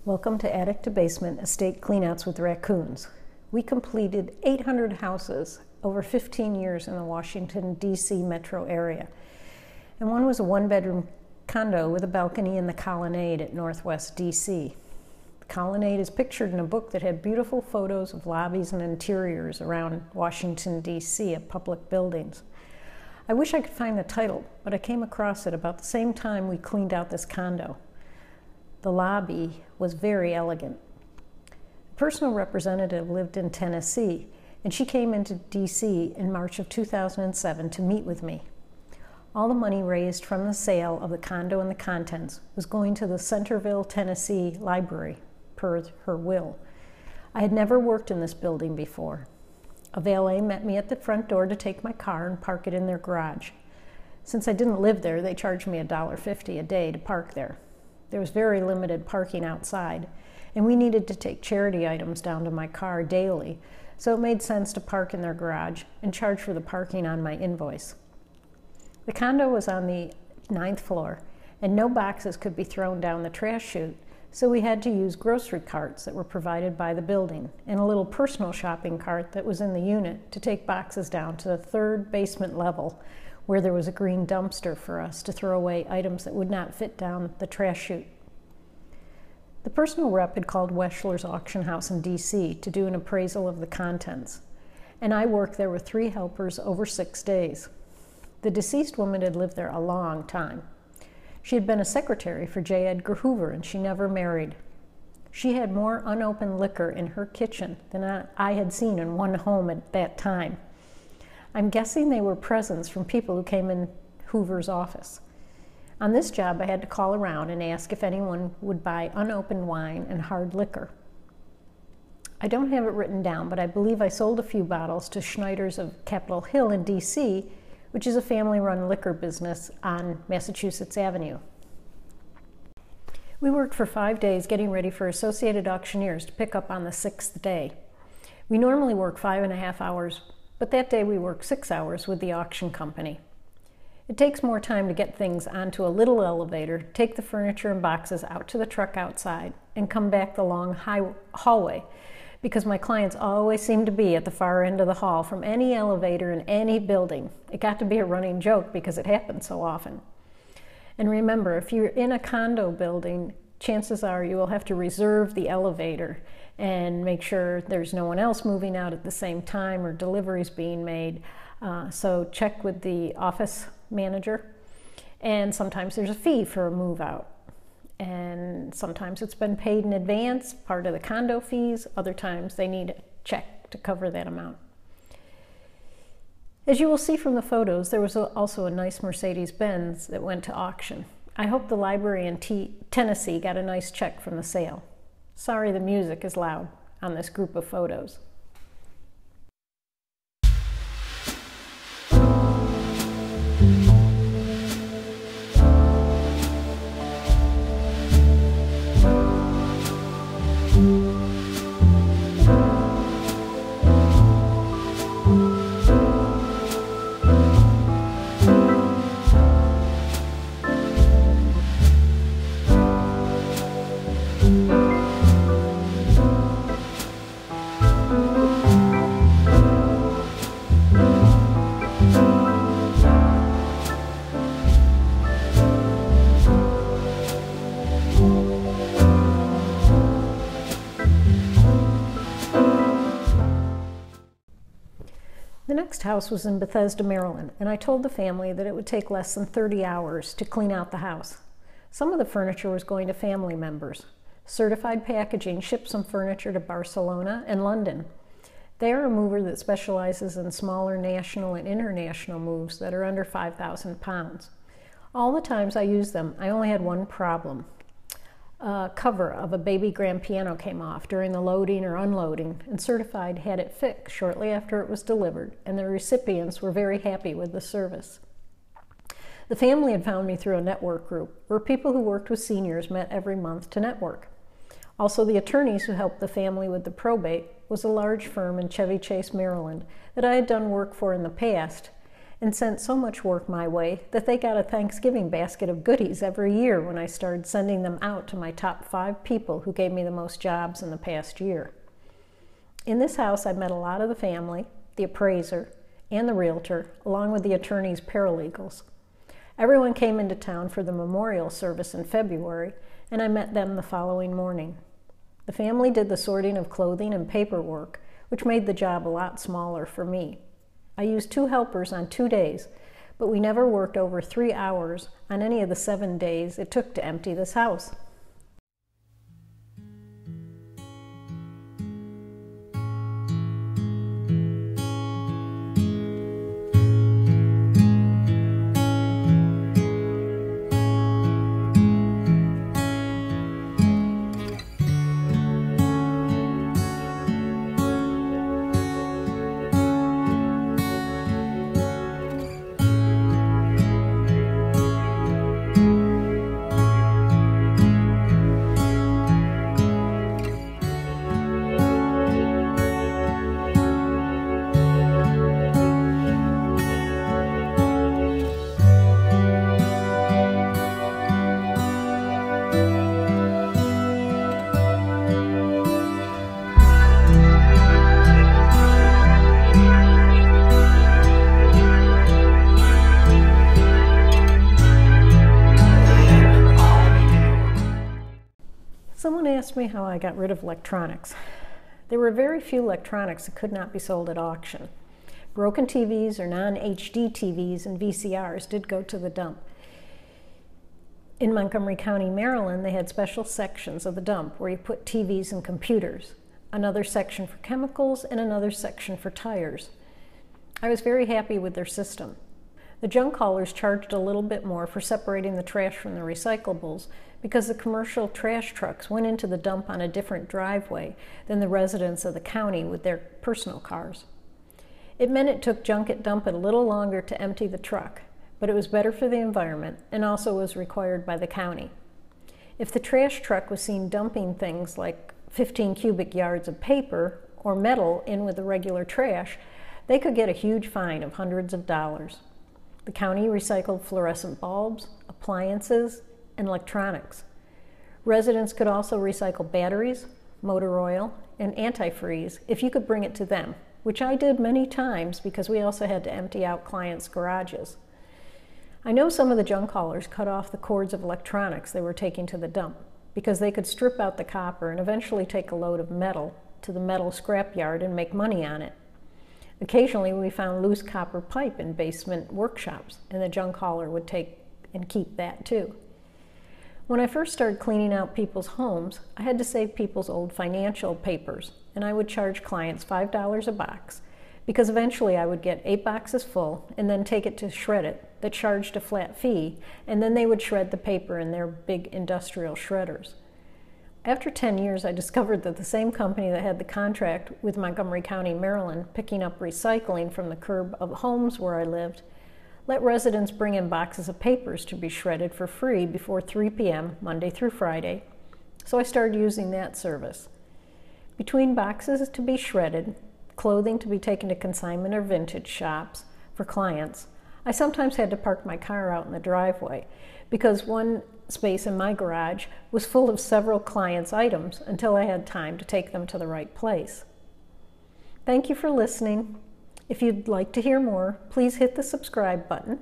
Welcome to Attic to Basement Estate Cleanouts with Raccoons. We completed 800 houses over 15 years in the Washington, D.C. metro area. And one was a one-bedroom condo with a balcony in the Colonnade at Northwest D.C. The Colonnade is pictured in a book that had beautiful photos of lobbies and interiors around Washington, D.C. at public buildings. I wish I could find the title, but I came across it about the same time we cleaned out this condo. The lobby was very elegant. A personal representative lived in Tennessee, and she came into D.C. in March of 2007 to meet with me. All the money raised from the sale of the condo and the contents was going to the Centerville, Tennessee library, per her will. I had never worked in this building before. A valet met me at the front door to take my car and park it in their garage. Since I didn't live there, they charged me $1.50 a day to park there. There was very limited parking outside, and we needed to take charity items down to my car daily, so it made sense to park in their garage and charge for the parking on my invoice. The condo was on the 9th floor, and no boxes could be thrown down the trash chute, so we had to use grocery carts that were provided by the building and a little personal shopping cart that was in the unit to take boxes down to the 3rd basement level, where there was a green dumpster for us to throw away items that would not fit down the trash chute. The personal rep had called Weschler's auction house in D.C. to do an appraisal of the contents, and I worked there with 3 helpers over 6 days. The deceased woman had lived there a long time. She had been a secretary for J. Edgar Hoover, and she never married. She had more unopened liquor in her kitchen than I had seen in one home at that time. I'm guessing they were presents from people who came in Hoover's office. On this job, I had to call around and ask if anyone would buy unopened wine and hard liquor. I don't have it written down, but I believe I sold a few bottles to Schneider's of Capitol Hill in D.C., which is a family-run liquor business on Massachusetts Avenue. We worked for 5 days getting ready for Associated Auctioneers to pick up on the 6th day. We normally work 5.5 hours, but that day we worked 6 hours with the auction company. It takes more time to get things onto a little elevator, take the furniture and boxes out to the truck outside, and come back the long hallway, because my clients always seem to be at the far end of the hall from any elevator in any building. It got to be a running joke because it happened so often. And remember, if you're in a condo building, chances are you will have to reserve the elevator and make sure there's no one else moving out at the same time or deliveries being made. So check with the office manager. And sometimes there's a fee for a move out. And sometimes it's been paid in advance, part of the condo fees. Other times they need a check to cover that amount. As you will see from the photos, there was also a nice Mercedes-Benz that went to auction. I hope the library in Tennessee got a nice check from the sale. Sorry the music is loud on this group of photos. The next house was in Bethesda, Maryland, and I told the family that it would take less than 30 hours to clean out the house. Some of the furniture was going to family members. Certified Packaging shipped some furniture to Barcelona and London. They are a mover that specializes in smaller national and international moves that are under 5,000 pounds. All the times I used them, I only had one problem. A cover of a baby grand piano came off during the loading or unloading, and Certified had it fixed shortly after it was delivered, and the recipients were very happy with the service. The family had found me through a network group where people who worked with seniors met every month to network. Also, the attorneys who helped the family with the probate was a large firm in Chevy Chase, Maryland, that I had done work for in the past, and sent so much work my way that they got a Thanksgiving basket of goodies every year when I started sending them out to my top 5 people who gave me the most jobs in the past year. In this house, I met a lot of the family, the appraiser, and the realtor, along with the attorney's paralegals. Everyone came into town for the memorial service in February, and I met them the following morning. The family did the sorting of clothing and paperwork, which made the job a lot smaller for me. I used 2 helpers on 2 days, but we never worked over 3 hours on any of the 7 days it took to empty this house. Someone asked me how I got rid of electronics. There were very few electronics that could not be sold at auction. Broken TVs or non-HD TVs and VCRs did go to the dump. In Montgomery County, Maryland, they had special sections of the dump where you put TVs and computers, another section for chemicals, and another section for tires. I was very happy with their system. The junk haulers charged a little bit more for separating the trash from the recyclables because the commercial trash trucks went into the dump on a different driveway than the residents of the county with their personal cars. It meant it took junk at dump a little longer to empty the truck, but it was better for the environment and also was required by the county. If the trash truck was seen dumping things like 15 cubic yards of paper or metal in with the regular trash, they could get a huge fine of hundreds of dollars. The county recycled fluorescent bulbs, appliances, and electronics. Residents could also recycle batteries, motor oil, and antifreeze if you could bring it to them, which I did many times because we also had to empty out clients' garages. I know some of the junk haulers cut off the cords of electronics they were taking to the dump because they could strip out the copper and eventually take a load of metal to the metal scrapyard and make money on it. Occasionally we found loose copper pipe in basement workshops, and the junk hauler would take and keep that too. When I first started cleaning out people's homes, I had to save people's old financial papers, and I would charge clients $5 a box, because eventually I would get 8 boxes full and then take it to Shred It that charged a flat fee, and then they would shred the paper in their big industrial shredders. After 10 years, I discovered that the same company that had the contract with Montgomery County, Maryland, picking up recycling from the curb of homes where I lived, let residents bring in boxes of papers to be shredded for free before 3 p.m. Monday through Friday, so I started using that service. Between boxes to be shredded, clothing to be taken to consignment or vintage shops for clients, I sometimes had to park my car out in the driveway because one space in my garage was full of several clients' items until I had time to take them to the right place. Thank you for listening. If you'd like to hear more, please hit the subscribe button,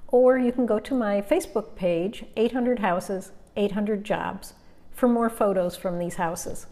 or you can go to my Facebook page, 800 Houses, 800 Jobs, for more photos from these houses.